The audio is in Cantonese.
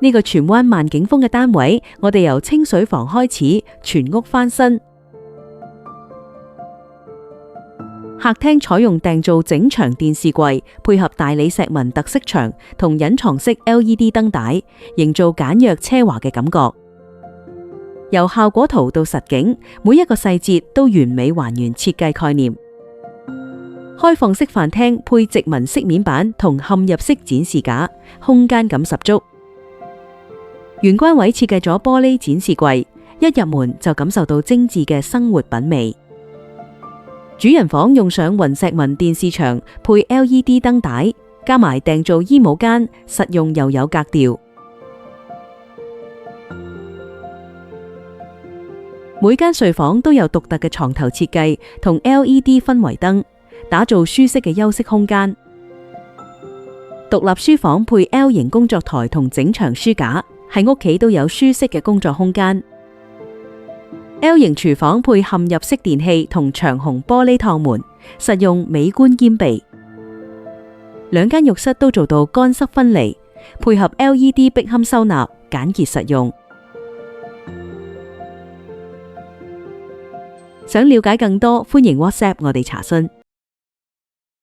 呢個荃灣萬景峰嘅單位，我哋由清水房開始，全屋翻新。客廳採用訂造整牆電視櫃，配合大理石紋特色牆同隱藏式 LED 燈帶，營造簡約奢華嘅感覺。由效果圖到實景，每一個細節都完美還原設計概念。開放式飯廳配直紋飾面板同嵌入式展示架，空間感十足。玄關位設計咗玻璃展示櫃，一入門就感受到精緻嘅生活品味。主人房用上雲石紋電視牆配 LED 燈帶，加埋訂造衣帽間，實用又有格調。每間睡房都有獨特嘅床頭設計同 LED 氛圍燈，打造舒適嘅休息空間。獨立書房配 L 型工作台同整牆書架，喺屋企都有舒適嘅工作空間。L 型廚房配嵌入式電器同長虹玻璃趟門，實用美觀兼備。兩間浴室都做到乾濕分離，配合 LED 壁龕收納，簡潔實用。想了解更多，歡迎 WhatsApp 我哋查詢。